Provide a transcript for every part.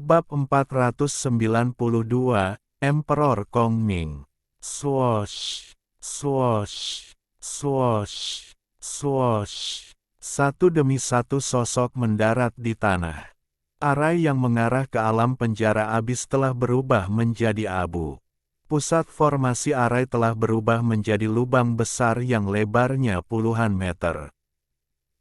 Bab 492, Emperor Kongming. Swoosh, swoosh, swoosh, swoosh. Satu demi satu sosok mendarat di tanah. Arai yang mengarah ke alam penjara abis telah berubah menjadi abu. Pusat formasi arai telah berubah menjadi lubang besar yang lebarnya puluhan meter.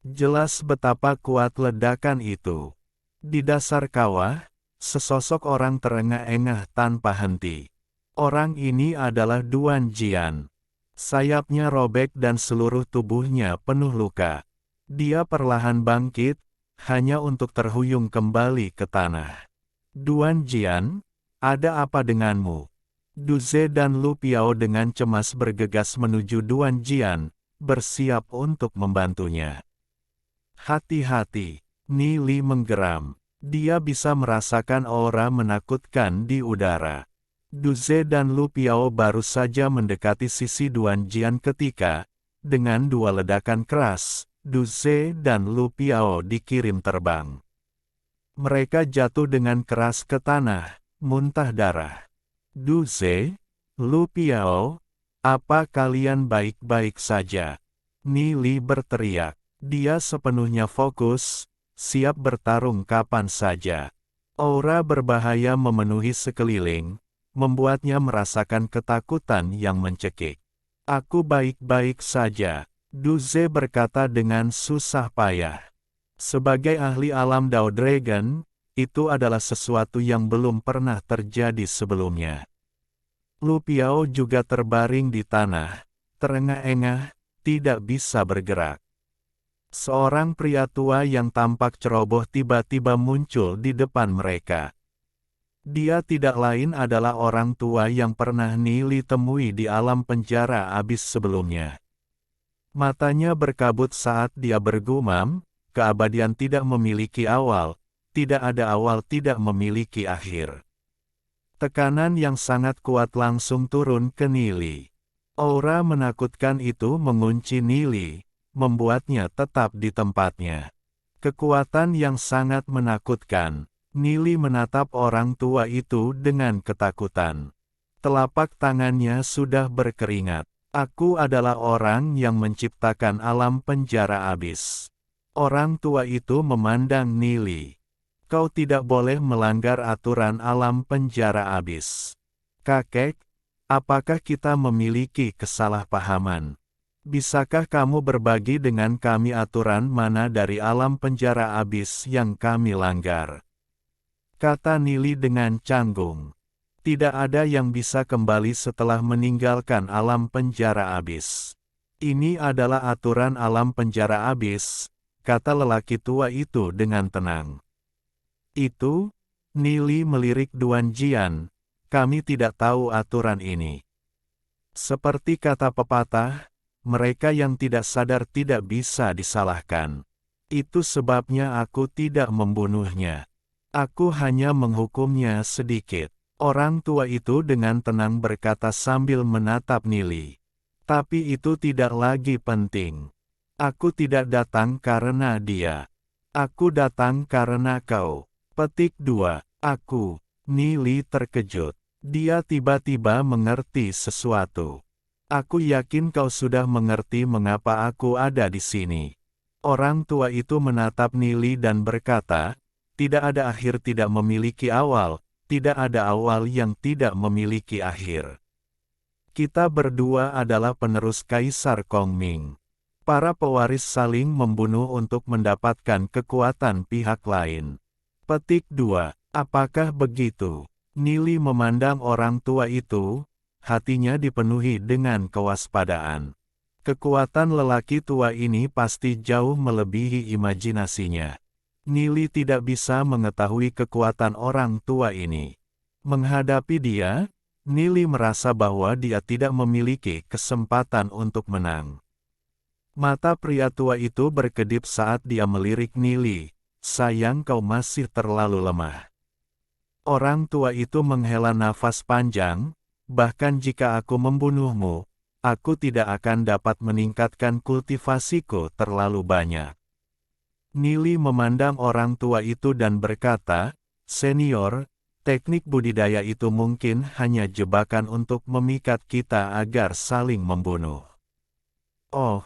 Jelas betapa kuat ledakan itu. Di dasar kawah, sesosok orang terengah-engah tanpa henti. Orang ini adalah Duan Jian. Sayapnya robek dan seluruh tubuhnya penuh luka. Dia perlahan bangkit, hanya untuk terhuyung kembali ke tanah. Duan Jian, ada apa denganmu? Du Ze dan Lu Piao dengan cemas bergegas menuju Duan Jian, bersiap untuk membantunya. Hati-hati, Ni Li menggeram. Dia bisa merasakan aura menakutkan di udara. Du Ze dan Lu Piao baru saja mendekati sisi Duan Jian ketika, dengan dua ledakan keras, Du Ze dan Lu Piao dikirim terbang. Mereka jatuh dengan keras ke tanah, muntah darah. Du Ze, Lu Piao, apa kalian baik-baik saja? Ni Li berteriak. Dia sepenuhnya fokus, siap bertarung kapan saja. Aura berbahaya memenuhi sekeliling, membuatnya merasakan ketakutan yang mencekik. Aku baik-baik saja, Du Ze berkata dengan susah payah. Sebagai ahli alam Dao Dragon, itu adalah sesuatu yang belum pernah terjadi sebelumnya. Lu Piao juga terbaring di tanah, terengah-engah, tidak bisa bergerak. Seorang pria tua yang tampak ceroboh tiba-tiba muncul di depan mereka. Dia tidak lain adalah orang tua yang pernah Ni Li temui di alam penjara abis sebelumnya. Matanya berkabut saat dia bergumam, keabadian tidak memiliki awal, tidak ada awal tidak memiliki akhir. Tekanan yang sangat kuat langsung turun ke Ni Li. Aura menakutkan itu mengunci Ni Li, membuatnya tetap di tempatnya. Kekuatan yang sangat menakutkan. Ni Li menatap orang tua itu dengan ketakutan. Telapak tangannya sudah berkeringat. Aku adalah orang yang menciptakan alam penjara abis. Orang tua itu memandang Ni Li. Kau tidak boleh melanggar aturan alam penjara abis. Kakek, apakah kita memiliki kesalahpahaman? Bisakah kamu berbagi dengan kami aturan mana dari alam penjara abis yang kami langgar? Kata Ni Li dengan canggung. Tidak ada yang bisa kembali setelah meninggalkan alam penjara abis. Ini adalah aturan alam penjara abis, kata lelaki tua itu dengan tenang. Itu, Ni Li melirik Duan Jian, kami tidak tahu aturan ini. Seperti kata pepatah, mereka yang tidak sadar tidak bisa disalahkan. Itu sebabnya aku tidak membunuhnya. Aku hanya menghukumnya sedikit. Orang tua itu dengan tenang berkata sambil menatap Ni Li. Tapi itu tidak lagi penting. Aku tidak datang karena dia. Aku datang karena kau. Petik 2. Aku. Ni Li terkejut. Dia tiba-tiba mengerti sesuatu. Aku yakin kau sudah mengerti mengapa aku ada di sini. Orang tua itu menatap Ni Li dan berkata, tidak ada akhir tidak memiliki awal, tidak ada awal yang tidak memiliki akhir. Kita berdua adalah penerus Kaisar Kongming. Para pewaris saling membunuh untuk mendapatkan kekuatan pihak lain. Petik 2. Apakah begitu? Ni Li memandang orang tua itu, hatinya dipenuhi dengan kewaspadaan. Kekuatan lelaki tua ini pasti jauh melebihi imajinasinya. Ni Li tidak bisa mengetahui kekuatan orang tua ini. Menghadapi dia, Ni Li merasa bahwa dia tidak memiliki kesempatan untuk menang. Mata pria tua itu berkedip saat dia melirik Ni Li. Sayang kau masih terlalu lemah. Orang tua itu menghela nafas panjang. Bahkan jika aku membunuhmu, aku tidak akan dapat meningkatkan kultivasiku terlalu banyak. Ni Li memandang orang tua itu dan berkata, Senior, teknik budidaya itu mungkin hanya jebakan untuk memikat kita agar saling membunuh. Oh,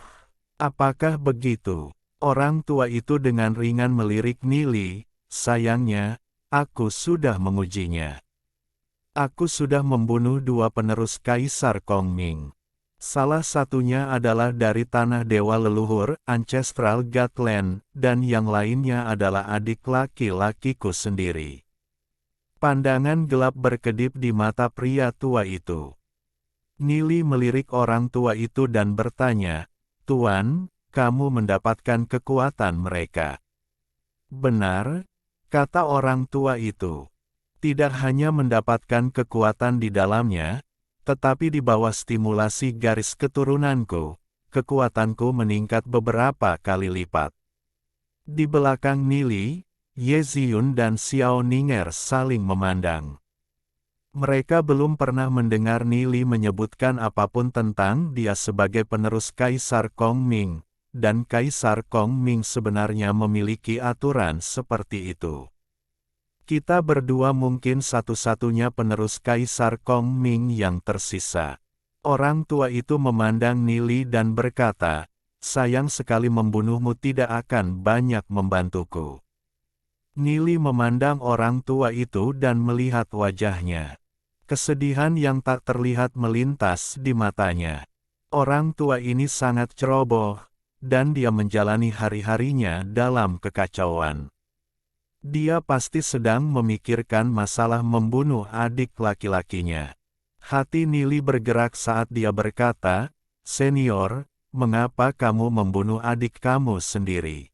apakah begitu? Orang tua itu dengan ringan melirik Nili, sayangnya, aku sudah mengujinya. Aku sudah membunuh 2 penerus Kaisar Kongming. Salah satunya adalah dari tanah dewa leluhur, Ancestral Godland, dan yang lainnya adalah adik laki-lakiku sendiri. Pandangan gelap berkedip di mata pria tua itu. Nili melirik orang tua itu dan bertanya, "Tuan, kamu mendapatkan kekuatan mereka." "Benar," kata orang tua itu. "Tidak hanya mendapatkan kekuatan di dalamnya, tetapi di bawah stimulasi garis keturunanku, kekuatanku meningkat beberapa kali lipat." Di belakang Nili, Ye Ziyun dan Xiao Ninger saling memandang. Mereka belum pernah mendengar Nili menyebutkan apapun tentang dia sebagai penerus Kaisar Kongming, dan Kaisar Kongming sebenarnya memiliki aturan seperti itu. Kita berdua mungkin satu-satunya penerus Kaisar Kongming yang tersisa. Orang tua itu memandang Nili dan berkata, "Sayang sekali membunuhmu tidak akan banyak membantuku." Nili memandang orang tua itu dan melihat wajahnya. Kesedihan yang tak terlihat melintas di matanya. Orang tua ini sangat ceroboh, dan dia menjalani hari-harinya dalam kekacauan. Dia pasti sedang memikirkan masalah membunuh adik laki-lakinya. Hati Nili bergerak saat dia berkata, "Senior, mengapa kamu membunuh adik kamu sendiri?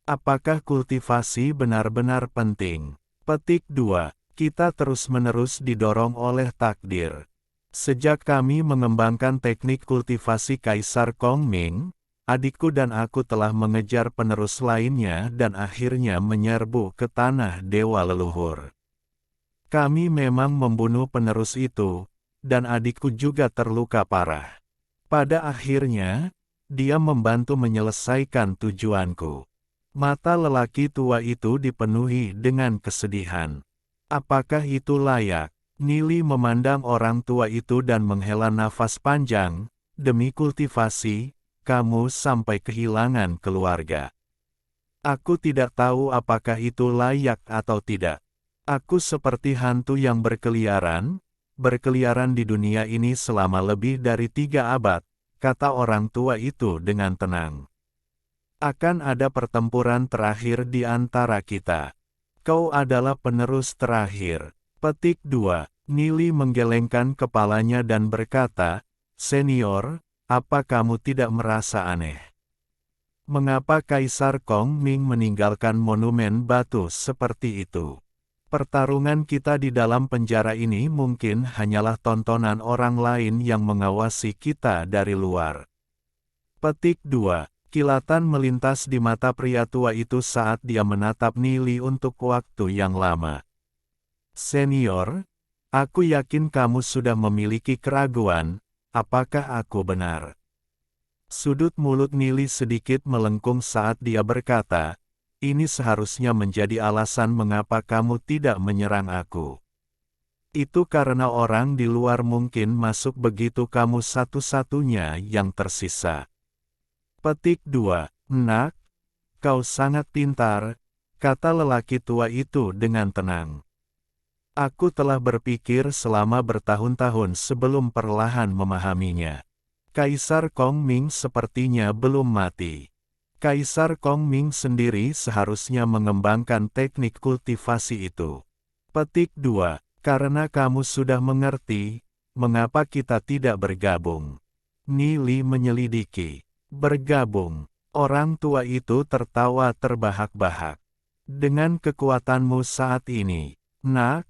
Apakah kultivasi benar-benar penting?" Petik 2. Kita terus-menerus didorong oleh takdir. Sejak kami mengembangkan teknik kultivasi Kaisar Kongming, adikku dan aku telah mengejar penerus lainnya dan akhirnya menyerbu ke tanah dewa leluhur. Kami memang membunuh penerus itu, dan adikku juga terluka parah. Pada akhirnya, dia membantu menyelesaikan tujuanku. Mata lelaki tua itu dipenuhi dengan kesedihan. Apakah itu layak? Nili memandang orang tua itu dan menghela nafas panjang. Demi kultivasi, kamu sampai kehilangan keluarga. Aku tidak tahu apakah itu layak atau tidak. Aku seperti hantu yang berkeliaran di dunia ini selama lebih dari 3 abad, kata orang tua itu dengan tenang. Akan ada pertempuran terakhir di antara kita. Kau adalah penerus terakhir. Petik 2. Nili menggelengkan kepalanya dan berkata, "Senior, apa kamu tidak merasa aneh? Mengapa Kaisar Kongming meninggalkan monumen batu seperti itu? Pertarungan kita di dalam penjara ini mungkin hanyalah tontonan orang lain yang mengawasi kita dari luar." Petik 2. Kilatan melintas di mata pria tua itu saat dia menatap Nili untuk waktu yang lama. "Senior, aku yakin kamu sudah memiliki keraguan, apakah aku benar?" Sudut mulut Nili sedikit melengkung saat dia berkata, "Ini seharusnya menjadi alasan mengapa kamu tidak menyerang aku. Itu karena orang di luar mungkin masuk begitu kamu satu-satunya yang tersisa." Petik 2. "Nak, kau sangat pintar," kata lelaki tua itu dengan tenang. "Aku telah berpikir selama bertahun-tahun sebelum perlahan memahaminya. Kaisar Kongming sepertinya belum mati. Kaisar Kongming sendiri seharusnya mengembangkan teknik kultivasi itu." Petik 2. "Karena kamu sudah mengerti, mengapa kita tidak bergabung?" Nili menyelidiki. "Bergabung?" Orang tua itu tertawa terbahak-bahak. "Dengan kekuatanmu saat ini, Nak,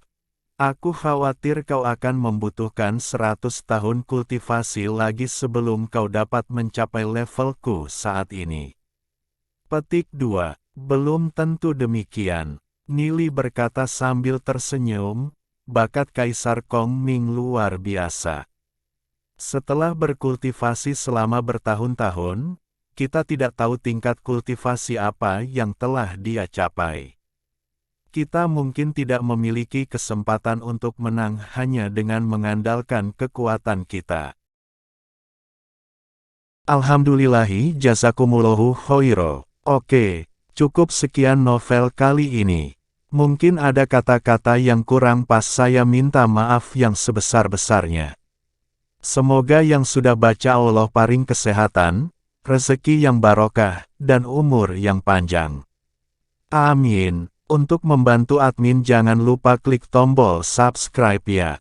aku khawatir kau akan membutuhkan 100 tahun kultivasi lagi sebelum kau dapat mencapai levelku saat ini." Petik 2. "Belum tentu demikian," Nili berkata sambil tersenyum, "bakat Kaisar Kongming luar biasa. Setelah berkultivasi selama bertahun-tahun, kita tidak tahu tingkat kultivasi apa yang telah dia capai. Kita mungkin tidak memiliki kesempatan untuk menang hanya dengan mengandalkan kekuatan kita. Alhamdulillahi jazakumullahu khairo. Oke, cukup sekian novel kali ini. Mungkin ada kata-kata yang kurang pas, saya minta maaf yang sebesar-besarnya. Semoga yang sudah baca Allah paring kesehatan, rezeki yang barokah, dan umur yang panjang. Amin. Untuk membantu admin jangan lupa klik tombol subscribe ya.